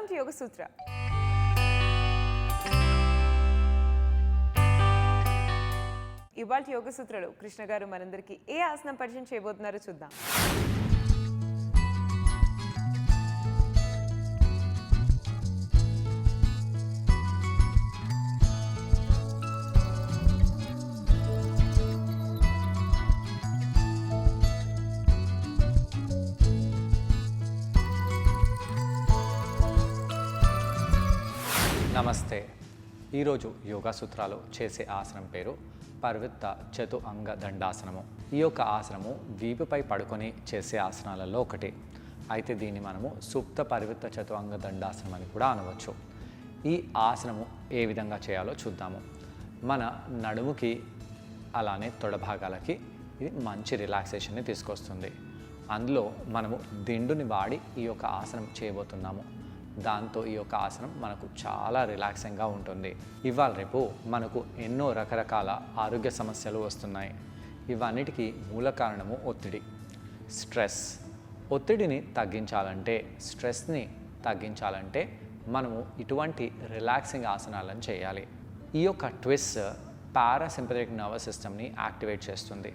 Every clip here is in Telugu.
టు యోగ సూత్ర. ఇవాళ యోగ సూత్రలో కృష్ణ గారు మనందరికీ ఏ ఆసనం పరిచయం చేయబోతున్నారో చూద్దాం. నమస్తే. ఈరోజు యోగా సూత్రాలు చేసే ఆసనం పేరు పరివృత్త చతు అంగ దండాసనము. ఈ యొక్క ఆసనము వీపుపై పడుకొని చేసే ఆసనాలలో ఒకటి. అయితే దీన్ని మనము సుప్త పరివృత్త చతు అంగ దండాసనం అని కూడా అనవచ్చు. ఈ ఆసనము ఏ విధంగా చేయాలో చూద్దాము. మన నడుముకి అలానే తొడ భాగాలకి ఇది మంచి రిలాక్సేషన్ని తీసుకొస్తుంది. అందులో మనము దిండుని వాడి ఈ యొక్క ఆసనం చేయబోతున్నాము. దాంతో ఈ యొక్క ఆసనం మనకు చాలా రిలాక్సింగ్గా ఉంటుంది. ఇవాళ రేపు మనకు ఎన్నో రకరకాల ఆరోగ్య సమస్యలు వస్తున్నాయి. ఇవన్నిటికీ మూల కారణము ఒత్తిడి, స్ట్రెస్. ఒత్తిడిని తగ్గించాలంటే, స్ట్రెస్ని తగ్గించాలంటే మనము ఇటువంటి రిలాక్సింగ్ ఆసనాలను చేయాలి. ఈ యొక్క ట్విస్ట్ పారాసింపథెటిక్ నర్వస్ సిస్టమ్ని యాక్టివేట్ చేస్తుంది.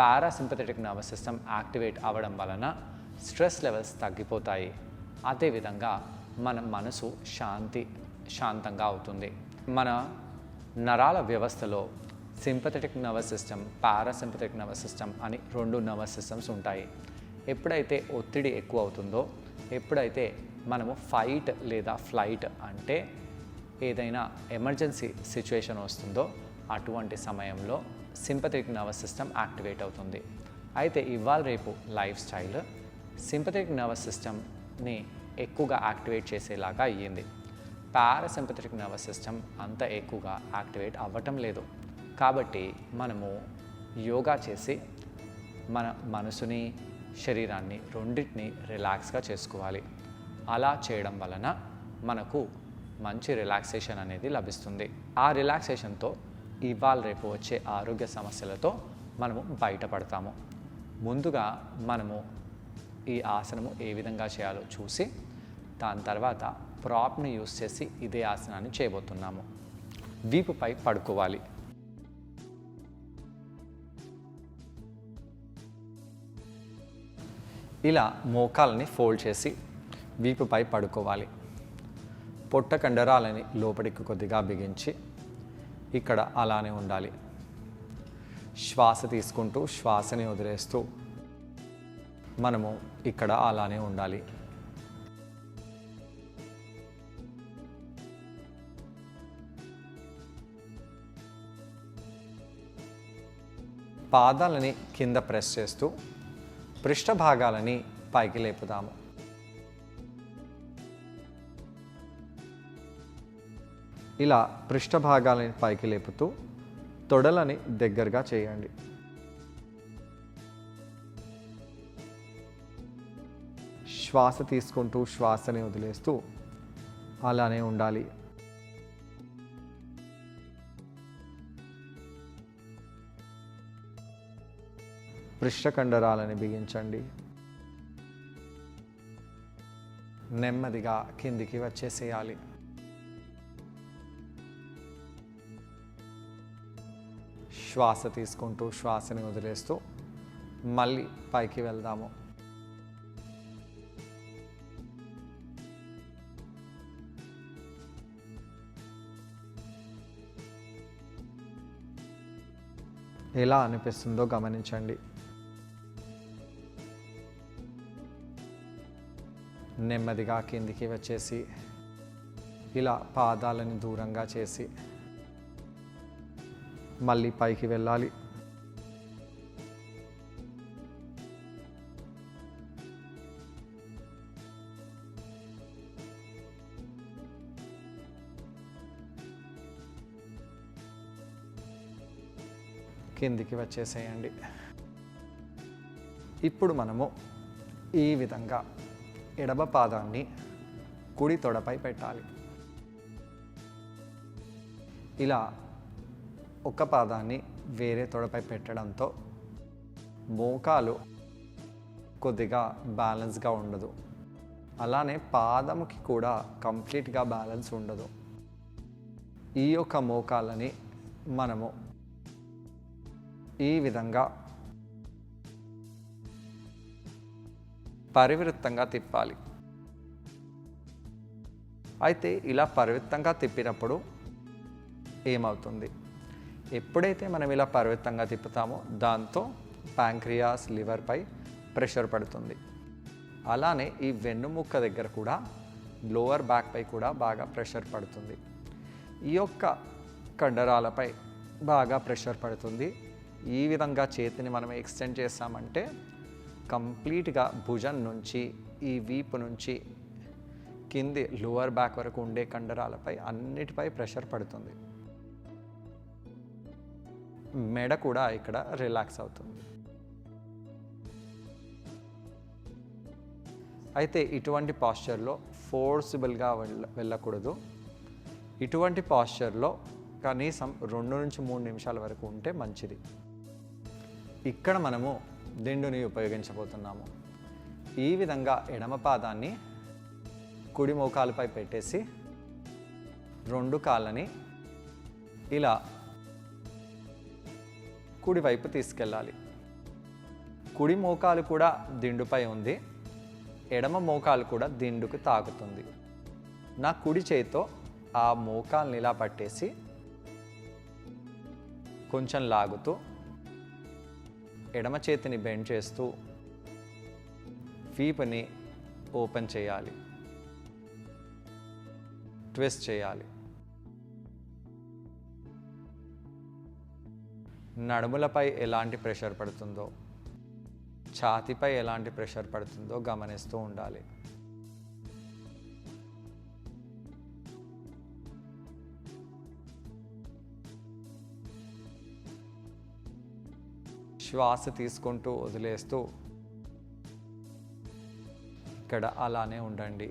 పారాసింపథెటిక్ నర్వస్ సిస్టమ్ యాక్టివేట్ అవ్వడం వలన స్ట్రెస్ లెవెల్స్ తగ్గిపోతాయి. అదేవిధంగా మన మనసు శాంతంగా అవుతుంది. మన నరాల వ్యవస్థలో sympathetic nervous system, parasympathetic nervous system అని రెండు నర్వస్ సిస్టమ్స్ ఉంటాయి. ఎప్పుడైతే ఒత్తిడి ఎక్కువ అవుతుందో, ఎప్పుడైతే మనము ఫైట్ లేదా ఫ్లైట్ అంటే ఏదైనా ఎమర్జెన్సీ సిచ్యువేషన్ వస్తుందో అటువంటి సమయంలో సింపథెటిక్ నర్వస్ సిస్టమ్ యాక్టివేట్ అవుతుంది. అయితే ఇవాళ రేపు లైఫ్ స్టైల్ సింపథెటిక్ నర్వస్ సిస్టమ్ని ఎక్కువగా యాక్టివేట్ చేసేలాగా అయ్యింది. పారాసింపథెటిక్ నర్వస్ సిస్టమ్ అంత ఎక్కువగా యాక్టివేట్ అవ్వటం లేదు. కాబట్టి మనము యోగా చేసి మన మనసుని, శరీరాన్ని రెండింటిని రిలాక్స్గా చేసుకోవాలి. అలా చేయడం వలన మనకు మంచి రిలాక్సేషన్ అనేది లభిస్తుంది. ఆ రిలాక్సేషన్తో ఇవాళ రేపు వచ్చే ఆరోగ్య సమస్యలతో మనము బయటపడతాము. ముందుగా మనము ఈ ఆసనము ఏ విధంగా చేయాలో చూసి దాని తర్వాత ప్రాప్ని యూస్ చేసి ఇదే ఆసనాన్ని చేయబోతున్నాము. వీపుపై పడుకోవాలి. ఇలా మోకాలని ఫోల్డ్ చేసి వీపుపై పడుకోవాలి. పొట్ట కండరాలని లోపలికి కొద్దిగా బిగించి ఇక్కడ అలానే ఉండాలి. శ్వాస తీసుకుంటూ శ్వాసని వదిలేస్తూ మనము ఇక్కడ అలానే ఉండాలి. పాదాలని కింద ప్రెస్ చేస్తూ పృష్ఠ భాగాలని పైకి లేపుదాము. ఇలా పృష్ఠ భాగాలని పైకి లేపుతూ తొడలని దగ్గరగా చేయండి. శ్వాస తీసుకుంటూ శ్వాసని వదిలేస్తూ అలానే ఉండాలి. పృష్ఠ కండరాలని బిగించండి. నెమ్మదిగా కిందికి వచ్చేసేయాలి. శ్వాస తీసుకుంటూ శ్వాసని వదిలేస్తూ మళ్ళీ పైకి వెళ్దాము. ఎలా అనిపిస్తుందో గమనించండి. నెమ్మదిగా కిందికి వచ్చేసి ఇలా పాదాలని దూరంగా చేసి మళ్ళీ పైకి వెళ్ళాలి. కిందికి వచ్చేసేయండి. ఇప్పుడు మనము ఈ విధంగా ఎడమ పాదాన్ని కుడి తొడపై పెట్టాలి. ఇలా ఒక పాదాన్ని వేరే తొడపై పెట్టడంతో మోకాలు కొద్దిగా బ్యాలెన్స్గా ఉండదు. అలానే పాదముకి కూడా కంప్లీట్గా బ్యాలెన్స్ ఉండదు. ఈ యొక్క మోకాళ్ళని మనము ఈ విధంగా పరివృత్తంగా తిప్పాలి. అయితే ఇలా పరివృత్తంగా తిప్పినప్పుడు ఏమవుతుంది, ఎప్పుడైతే మనం ఇలా పరివృత్తంగా తిప్పుతామో దాంతో ప్యాంక్రియాస్, లివర్పై ప్రెషర్ పడుతుంది. అలానే ఈ వెన్నుముక్క దగ్గర కూడా, లోవర్ బ్యాక్ పై కూడా బాగా ప్రెషర్ పడుతుంది. ఈ యొక్క కండరాలపై బాగా ప్రెషర్ పడుతుంది. ఈ విధంగా చేతిని మనం ఎక్స్టెండ్ చేస్తామంటే కంప్లీట్గా భుజం నుంచి ఈ వీపు నుంచి కింది లోవర్ బ్యాక్ వరకు ఉండే కండరాలపై అన్నిటిపై ప్రెషర్ పడుతుంది. మెడ కూడా ఇక్కడ రిలాక్స్ అవుతుంది. అయితే ఇటువంటి పాస్చర్లో ఫోర్సిబుల్గా వెళ్ళకూడదు. ఇటువంటి పాస్చర్లో కనీసం 2 నుంచి 3 నిమిషాల వరకు ఉంటే మంచిది. ఇక్కడ మనము దిండుని ఉపయోగించబోతున్నాము. ఈ విధంగా ఎడమ పాదాన్ని కుడి మోకాలుపై పెట్టేసి 2 కాళ్ళని ఇలా కుడివైపు తీసుకెళ్ళాలి. కుడి మోకాలు కూడా దిండుపై ఉంది, ఎడమ మోకాలు కూడా దిండుకు తాకుతుంది. నా కుడి చేతితో ఆ మోకాల్ని ఇలా పట్టేసి కొంచెం లాగుతూ ఎడమ చేతిని బెండ్ చేస్తూ వీపుని ఓపెన్ చేయాలి, ట్విస్ట్ చేయాలి. నడుములపై ఎలాంటి ప్రెషర్ పడుతుందో, ఛాతీపై ఎలాంటి ప్రెషర్ పడుతుందో గమనిస్తూ ఉండాలి. శ్వాస తీసుకుంటూ వదిలేస్తూ ఇక్కడ అలానే ఉండండి.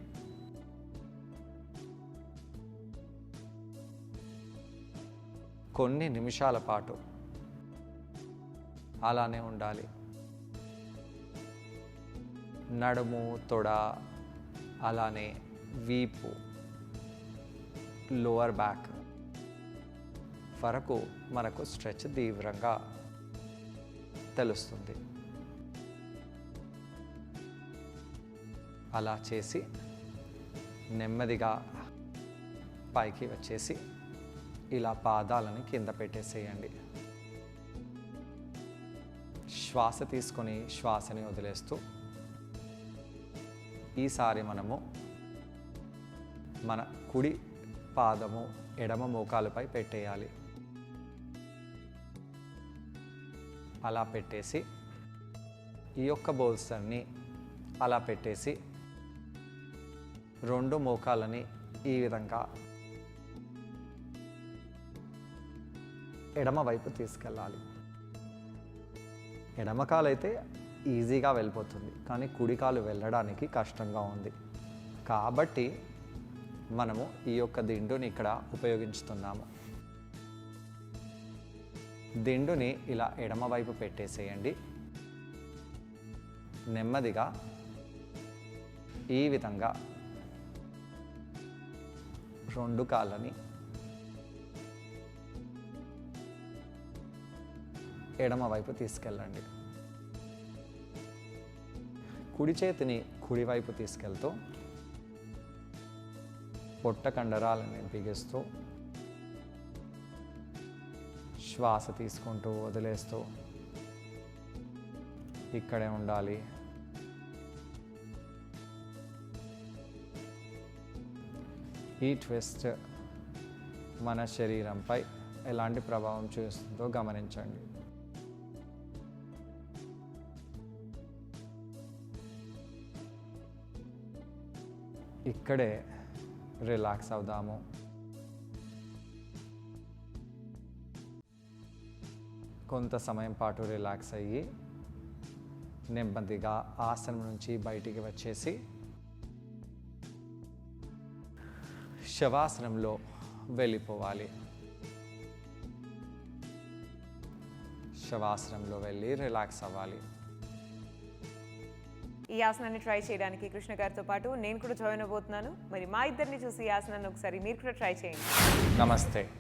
కొన్ని నిమిషాల పాటు అలానే ఉండాలి. నడుము, తొడ, అలానే వీపు, లోవర్ బ్యాక్ వరకు మనకు స్ట్రెచ్ తీవ్రంగా తెలుస్తుంది. అలా చేసి నెమ్మదిగా పైకి వచ్చేసి ఇలా పాదాలను కింద పెట్టేసేయండి. శ్వాస తీసుకొని శ్వాసని వదిలేస్తూ ఈసారి మనము మన కుడి పాదము ఎడమ మోకాలుపై పెట్టేయాలి. అలా పెట్టేసి ఈ యొక్క బోల్స్టర్ని అలా పెట్టేసి 2 మోకాలని ఈ విధంగా ఎడమ వైపు తీసుకెళ్ళాలి. ఎడమ కాలు అయితే ఈజీగా వెళ్ళిపోతుంది, కానీ కుడి కాలు వెళ్ళడానికి కష్టంగా ఉంది. కాబట్టి మనము ఈ యొక్క దిండుని ఇక్కడ ఉపయోగించుతున్నాము. దిండుని ఇలా ఎడమ వైపు పెట్టేసేయండి. నెమ్మదిగా ఈ విధంగా 2 కాళ్ళని ఎడమ వైపు తీసుకెళ్ళండి. కుడి చేతిని కుడివైపు తీసుకెళ్తూ పొట్ట కండరాలని బిగిస్తూ శ్వాస తీసుకుంటూ వదిలేస్తూ ఇక్కడే ఉండాలి. ఈ ట్విస్ట్ మన శరీరంపై ఎలాంటి ప్రభావం చూస్తుందో గమనించండి. ఇక్కడే రిలాక్స్ అవుదాము. కొంత సమయం పాటు రిలాక్స్ అయ్యి నెమ్మదిగా ఆసనం నుంచి బయటికి వచ్చేసి శవాసనంలో వెళ్ళిపోవాలి. శవాసనంలో వెళ్ళి రిలాక్స్ అవ్వాలి. ఈ ఆసనాన్ని ట్రై చేయడానికి కృష్ణ గారితో పాటు నేను కూడా జాయిన్ అవబోతున్నాను. మరి మా ఇద్దరిని చూసి ఈ ఆసనాన్ని ఒకసారి మీరు కూడా ట్రై చేయండి. నమస్తే.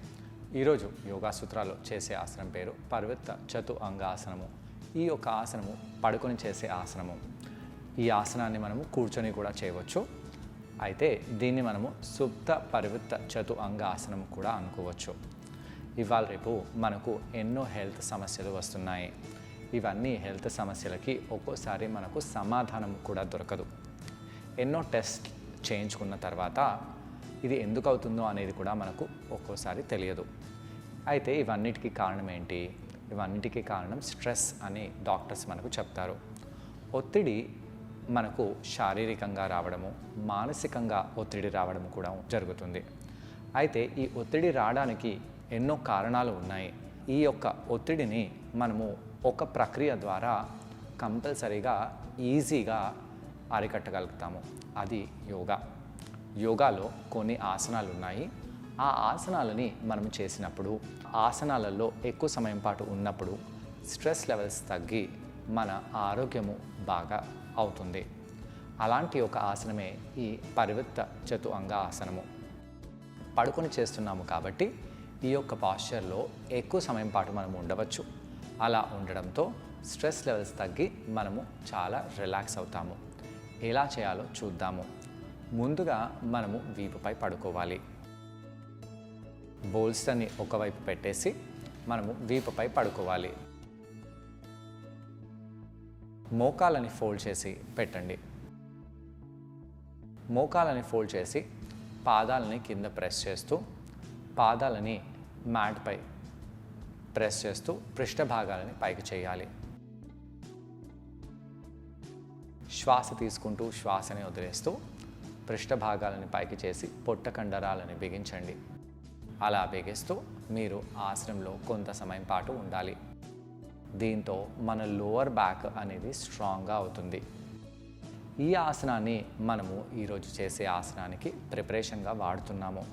ఈరోజు యోగా సూత్రాలు చేసే ఆసనం పేరు పర్వత చతు అంగాసనము. ఈ యొక్క ఆసనము పడుకొని చేసే ఆసనము. ఈ ఆసనాన్ని మనము కూర్చొని కూడా చేయవచ్చు. అయితే దీన్ని మనము సుప్త పర్వత చతు అంగాసనం కూడా అనుకోవచ్చు. ఇవాళ రేపు మనకు ఎన్నో హెల్త్ సమస్యలు వస్తున్నాయి. ఇవన్నీ హెల్త్ సమస్యలకి ఒక్కోసారి మనకు సమాధానం కూడా దొరకదు. ఎన్నో టెస్ట్ చేయించుకున్న తర్వాత ఇది ఎందుకు అవుతుందో అనేది కూడా మనకు ఒక్కోసారి తెలియదు. అయితే ఇవన్నిటికీ కారణం ఏంటి? ఇవన్నిటికీ కారణం స్ట్రెస్ అని డాక్టర్స్ మనకు చెప్తారు. ఒత్తిడి మనకు శారీరకంగా రావడము, మానసికంగా ఒత్తిడి రావడం కూడా జరుగుతుంది. అయితే ఈ ఒత్తిడి రావడానికి ఎన్నో కారణాలు ఉన్నాయి. ఈ యొక్క ఒత్తిడిని మనము ఒక ప్రక్రియ ద్వారా కంపల్సరీగా ఈజీగా అరికట్టగలుగుతాము. అది యోగా. యోగాలో కొన్ని ఆసనాలు ఉన్నాయి. ఆ ఆసనాలని మనం చేసినప్పుడు, ఆసనాలలో ఎక్కువ సమయం పాటు ఉన్నప్పుడు స్ట్రెస్ లెవెల్స్ తగ్గి మన ఆరోగ్యము బాగా అవుతుంది. అలాంటి ఒక ఆసనమే ఈ పర్వత చతు అంగ ఆసనము. పడుకొని చేస్తున్నాము కాబట్టి ఈ యొక్క పాశ్చర్లో ఎక్కువ సమయం పాటు మనం ఉండవచ్చు. అలా ఉండడంతో స్ట్రెస్ లెవెల్స్ తగ్గి మనము చాలా రిలాక్స్ అవుతాము. ఎలా చేయాలో చూద్దాము. ముందుగా మనము వీపుపై పడుకోవాలి. బోల్స్ని ఒకవైపు పెట్టేసి మనము వీపుపై పడుకోవాలి. మోకాలని ఫోల్డ్ చేసి పెట్టండి. మోకాలని ఫోల్డ్ చేసి పాదాలని కింద ప్రెస్ చేస్తూ, పాదాలని మ్యాట్పై ప్రెస్ చేస్తూ పృష్ఠ భాగాలని పైకి చేయాలి. శ్వాస తీసుకుంటూ శ్వాసని వదిలేస్తూ పృష్ఠ భాగాలని పైకి చేసి పొట్ట కండరాలని బిగించండి. అలా బిగిస్తూ మీరు ఆసనంలో కొంత సమయం పాటు ఉండాలి. దీంతో మన లోవర్ బ్యాక్ అనేది స్ట్రాంగ్గా అవుతుంది. ఈ ఆసనాన్ని మనము ఈరోజు చేసే ఆసనానికి ప్రిపరేషన్గా వాడుతున్నాము.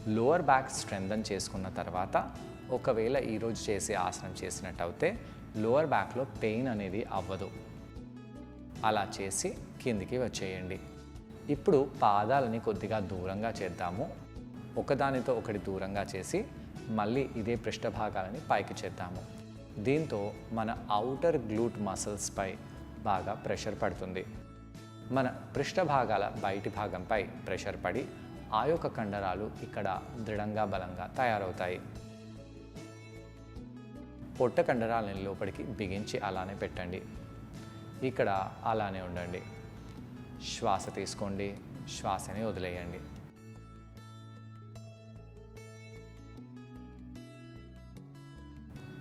లోవర్ బ్యాక్ స్ట్రెంథన్ చేసుకున్న తర్వాత ఒకవేళ ఈరోజు చేసే ఆసనం చేసినట్టయితే లోవర్ బ్యాక్లో పెయిన్ అనేది అవ్వదు. అలా చేసి కిందికి వచ్చేయండి. ఇప్పుడు పాదాలని కొద్దిగా దూరంగా చేద్దాము. ఒకదానితో ఒకటి దూరంగా చేసి మళ్ళీ ఇదే పృష్ఠ భాగాలని పైకి చేద్దాము. దీంతో మన ఔటర్ గ్లూట్ మసిల్స్పై బాగా ప్రెషర్ పడుతుంది. మన పృష్ఠ భాగాల బయటి భాగంపై ప్రెషర్ పడి ఆ యొక్క కండరాలు ఇక్కడ దృఢంగా బలంగా తయారవుతాయి. పొట్ట కండరాలని లోపలికి బిగించి అలానే పెట్టండి. ఇక్కడ అలానే ఉండండి. శ్వాస తీసుకోండి, శ్వాసని వదిలేయండి.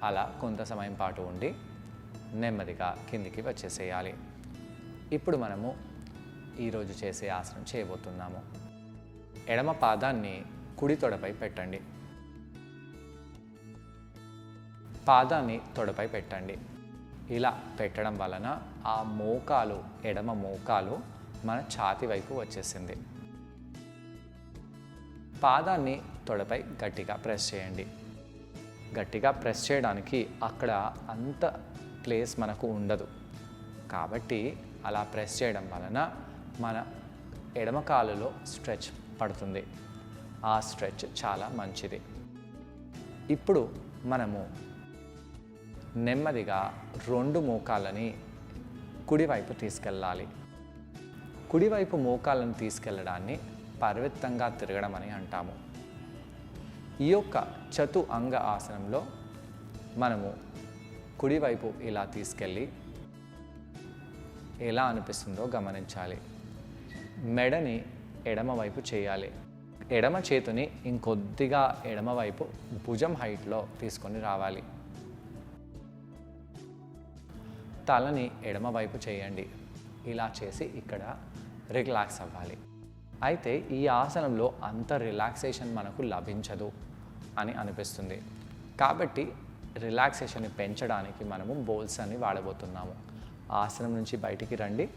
అలా కొంత సమయం పాటు ఉండి నెమ్మదిగా కిందికి వచ్చేసేయాలి. ఇప్పుడు మనము ఈరోజు చేసే ఆసనం చేయబోతున్నాము. ఎడమ పాదాన్ని కుడి తొడపై పెట్టండి. పాదాన్ని తొడపై పెట్టండి. ఇలా పెట్టడం వలన ఆ మోకాలు, ఎడమ మోకాలు మన ఛాతి వైపు వచ్చేసింది. పాదాన్ని తొడపై గట్టిగా ప్రెస్ చేయండి. గట్టిగా ప్రెస్ చేయడానికి అక్కడ అంత ప్లేస్ మనకు ఉండదు. కాబట్టి అలా ప్రెస్ చేయడం వలన మన ఎడమ కాలులో స్ట్రెచ్ పడుతుంది. ఆ స్ట్రెచ్ చాలా మంచిది. ఇప్పుడు మనము నెమ్మదిగా రెండు మోకాళ్ళని కుడివైపు తీసుకెళ్ళాలి. కుడివైపు మోకాళ్ళను తీసుకెళ్ళడాన్ని పర్వతంగా తిరగడం అని అంటాము. ఈ యొక్క చతు అంగ ఆసనంలో మనము కుడివైపు ఇలా తీసుకెళ్ళి ఎలా అనిపిస్తుందో గమనించాలి. మెడని ఎడమవైపు చేయాలి. ఎడమ చేతిని ఇంకొద్దిగా ఎడమవైపు భుజం హైట్లో తీసుకొని రావాలి. తలని ఎడమవైపు చేయండి. ఇలా చేసి ఇక్కడ రిలాక్స్ అవ్వాలి. అయితే ఈ ఆసనంలో అంత రిలాక్సేషన్ మనకు లభించదు అని అనిపిస్తుంది. కాబట్టి రిలాక్సేషన్ని పెంచడానికి మనము బోల్స్ అని వాడబోతున్నాము. ఆసనం నుంచి బయటికి రండి.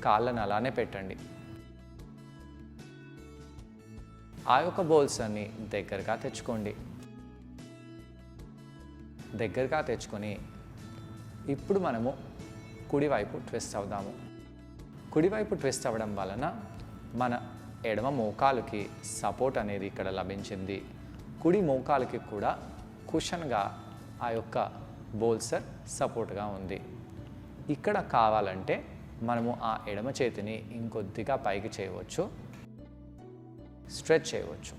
కాళ్ళను అలానే పెట్టండి. ఆ యొక్క బోల్స్ అన్ని దగ్గరగా తెచ్చుకోండి. దగ్గరగా తెచ్చుకొని ఇప్పుడు మనము కుడివైపు ట్విస్ట్ అవుదాము. కుడివైపు ట్విస్ట్ అవ్వడం వలన మన ఎడమ మోకాలుకి సపోర్ట్ అనేది ఇక్కడ లభించింది. కుడి మోకాలుకి కూడా కుషన్గా ఆ యొక్క బోల్సర్ సపోర్ట్గా ఉంది. ఇక్కడ కావాలంటే మనము ఆ ఎడమ చేతిని ఇంకొద్దిగా పైకి చేయవచ్చు, స్ట్రెచ్ చేయవచ్చు.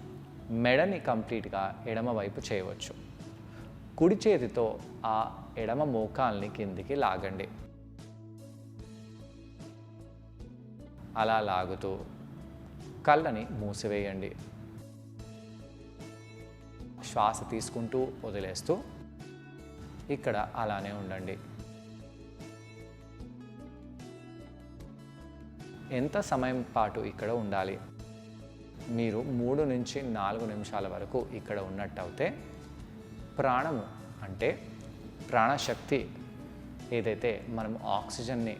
మెడని కంప్లీట్గా ఎడమ వైపు చేయవచ్చు. కుడి చేతితో ఆ ఎడమ మోకాల్ని కిందికి లాగండి. అలా లాగుతూ కళ్ళని మూసివేయండి. శ్వాస తీసుకుంటూ వదిలేస్తూ ఇక్కడ అలానే ఉండండి. ఎంత సమయం పాటు ఇక్కడ ఉండాలి? మీరు 3 నుంచి 4 నిమిషాల వరకు ఇక్కడ ఉన్నట్టయితే ప్రాణము అంటే ప్రాణశక్తి ఏదైతే మనము ఆక్సిజన్ని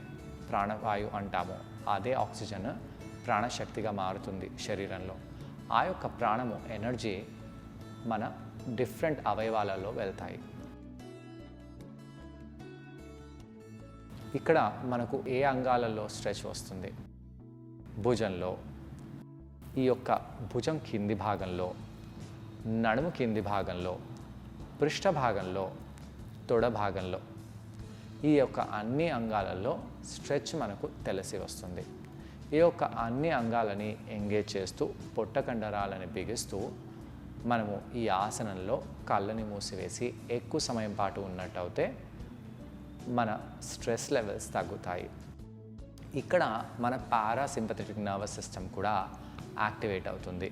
ప్రాణవాయు అంటామో అదే ఆక్సిజన్ ప్రాణశక్తిగా మారుతుంది శరీరంలో. ఆ యొక్క ప్రాణము ఎనర్జీ మన డిఫరెంట్ అవయవాలలో వెళ్తాయి. ఇక్కడ మనకు ఏ అంగాలలో స్ట్రెచ్ వస్తుంది? భుజంలో, ఈ యొక్క భుజం కింది భాగంలో, నడుము కింది భాగంలో, పృష్ఠ భాగంలో, తొడ భాగంలో, ఈ యొక్క అన్ని అంగాలలో స్ట్రెచ్ మనకు తెలిసి వస్తుంది. ఈ యొక్క అన్ని అంగాలని ఎంగేజ్ చేస్తూ పొట్ట కండరాలని బిగిస్తూ మనము ఈ ఆసనంలో కళ్ళని మూసివేసి ఎక్కువ సమయం పాటు ఉన్నట్టయితే మన స్ట్రెస్ లెవెల్స్ తగ్గుతాయి. ఇక్కడ మన పారాసింపథెటిక్ నర్వస్ సిస్టమ్ కూడా యాక్టివేట్ అవుతుంది.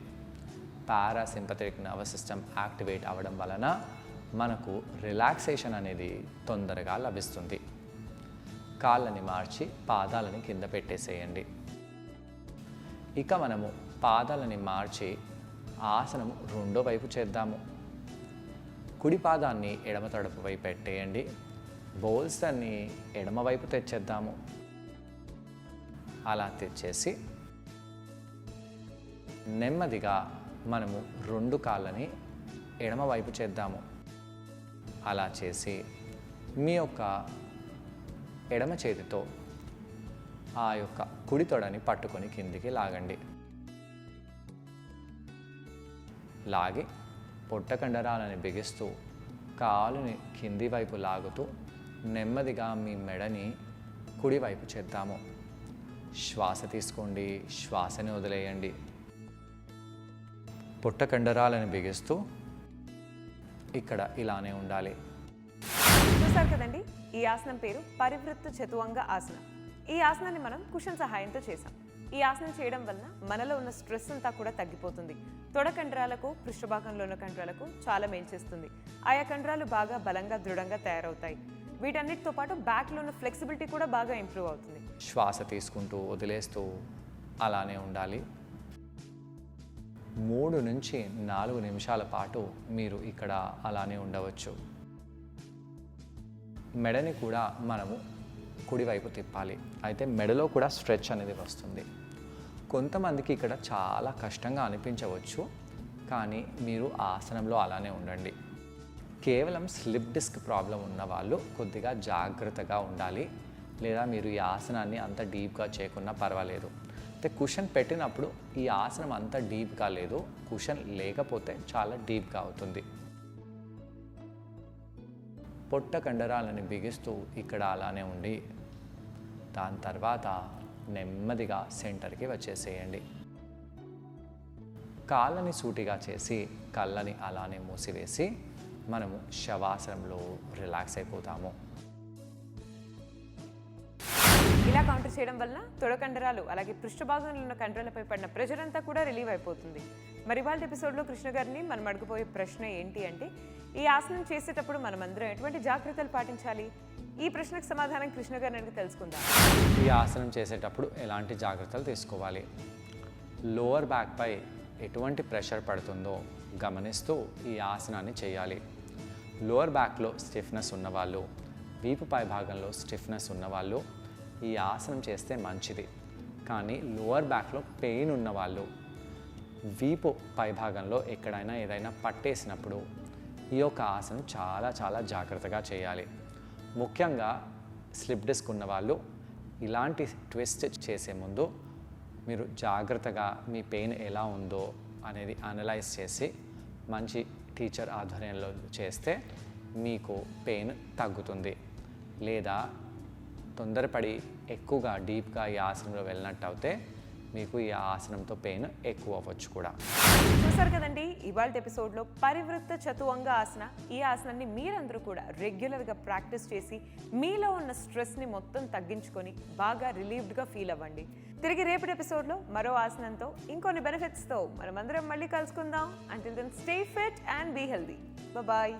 పారాసింపథెటిక్ నర్వస్ సిస్టమ్ యాక్టివేట్ అవ్వడం వలన మనకు రిలాక్సేషన్ అనేది తొందరగా లభిస్తుంది. కాళ్ళని మార్చి పాదాలని కింద పెట్టేసేయండి. ఇక మనము పాదాలని మార్చి ఆసనము రెండో వైపు చేద్దాము. కుడి పాదాన్ని ఎడమ తొడపు వైపు పెట్టేయండి. బోల్సర్ని ఎడమ వైపు తెచ్చేద్దాము. అలా తెచ్చేసి నెమ్మదిగా మనము 2 కాళ్ళని ఎడమ వైపు చేద్దాము. అలా చేసి మీ యొక్క ఎడమ చేతితో ఆ యొక్క కుడి తొడని పట్టుకొని కిందికి లాగండి. లాగి పొట్ట కండరాలని బిగిస్తూ కాలుని కింది వైపు లాగుతూ నెమ్మదిగా మీ మెడని కుడివైపు చేద్దాము. శ్వాస తీసుకోండి, శ్వాసని వదిలేయండి. పొట్ట కండరాలను బిగిస్తూ ఇక్కడ ఇలానే ఉండాలి. చూసారు కదండి, ఈ ఆసనం పేరు పరివృత్త చతురంగ ఆసనం. ఈ ఆసనాన్ని మనం కుషన్ సహాయంతో చేసాం. ఈ ఆసనం చేయడం వలన మనలో ఉన్న స్ట్రెస్ అంతా కూడా తగ్గిపోతుంది. తొడ కండరాలకు, పృష్ఠభాగంలో ఉన్న కండరాలకు చాలా మేలు చేస్తుంది. ఆయా కండరాలు బాగా బలంగా దృఢంగా తయారవుతాయి. వీటన్నిటితో పాటు బ్యాక్లో ఉన్న ఫ్లెక్సిబిలిటీ కూడా బాగా ఇంప్రూవ్ అవుతుంది. శ్వాస తీసుకుంటూ వదిలేస్తూ అలానే ఉండాలి. 3 నుంచి 4 నిమిషాల పాటు మీరు ఇక్కడ అలానే ఉండవచ్చు. మెడని కూడా మనము కుడివైపు తిప్పాలి. అయితే మెడలో కూడా స్ట్రెచ్ అనేది వస్తుంది. కొంతమందికి ఇక్కడ చాలా కష్టంగా అనిపించవచ్చు, కానీ మీరు ఆసనంలో అలానే ఉండండి. కేవలం స్లిప్ డిస్క్ ప్రాబ్లం ఉన్న వాళ్ళు కొద్దిగా జాగ్రత్తగా ఉండాలి. లేదా మీరు ఈ ఆసనాన్ని అంత డీప్గా చేయకున్నా పర్వాలేదు. అయితే కుషన్ పెట్టినప్పుడు ఈ ఆసనం అంత డీప్గా లేదు, కుషన్ లేకపోతే చాలా డీప్గా అవుతుంది. పొట్ట కండరాలని బిగిస్తూ ఇక్కడ అలానే ఉండి దాని తర్వాత నెమ్మదిగా సెంటర్కి వచ్చేసేయండి. కాళ్ళని సూటిగా చేసి కళ్ళని అలానే మూసివేసి మనము శవాసనంలో రిలాక్స్ అయిపోతాము. ఇలా కౌంటర్ చేయడం వలన తొడ కండరాలు అలాగే పృష్ఠభాగంలో ఉన్న కండరాలపై పడిన ప్రెషర్ అంతా కూడా రిలీవ్ అయిపోతుంది. మరి వాళ్ళ ఎపిసోడ్లో కృష్ణ గారిని మనం అడగబోయే ప్రశ్న ఏంటి అంటే, ఈ ఆసనం చేసేటప్పుడు మనమందరం ఎటువంటి జాగ్రత్తలు పాటించాలి? ఈ ప్రశ్నకు సమాధానం కృష్ణ గారిని అడిగి తెలుసుకుందాం. ఈ ఆసనం చేసేటప్పుడు ఎలాంటి జాగ్రత్తలు తీసుకోవాలి? లోవర్ బ్యాక్పై ఎటువంటి ప్రెషర్ పడుతుందో గమనిస్తూ ఈ ఆసనాన్ని చేయాలి. లోవర్ బ్యాక్లో స్టిఫ్నెస్ ఉన్నవాళ్ళు, వీపు పై భాగంలో స్టిఫ్నెస్ ఉన్నవాళ్ళు ఈ ఆసనం చేస్తే మంచిది. కానీ లోవర్ బ్యాక్లో పెయిన్ ఉన్నవాళ్ళు, వీపు పై భాగంలో ఎక్కడైనా ఏదైనా పట్టేసినప్పుడు ఈ యొక్క ఆసనం చాలా చాలా జాగ్రత్తగా చేయాలి. ముఖ్యంగా స్లిప్ డిస్క్ ఉన్నవాళ్ళు ఇలాంటి ట్విస్ట్ చేసే ముందు మీరు జాగ్రత్తగా మీ పెయిన్ ఎలా ఉందో అనేది అనలైజ్ చేసి మంచి టీచర్ ఆధ్వర్యంలో చేస్తే మీకు పెయిన్ తగ్గుతుంది. లేదా తొందరపడి ఎక్కువగా డీప్గా ఈ ఆసనంలో వెళ్ళినట్టు అయితే మీకు ఈ ఆసనంతో పెయిన్ ఎక్కువ అవ్వచ్చు కూడా. చూసారు కదండి ఇవాళ ఎపిసోడ్లో పరివృత్త చతువంగ ఆసన. ఈ ఆసనాన్ని మీరందరూ కూడా రెగ్యులర్గా ప్రాక్టీస్ చేసి మీలో ఉన్న స్ట్రెస్ని మొత్తం తగ్గించుకొని బాగా రిలీవ్డ్గా ఫీల్ అవ్వండి. తిరిగి రేపటి ఎపిసోడ్లో మరో ఆసనంతో ఇంకొన్ని బెనిఫిట్స్తో మనమందరం మళ్ళీ కలుసుకుందాం. Until then stay fit and be healthy. Bye.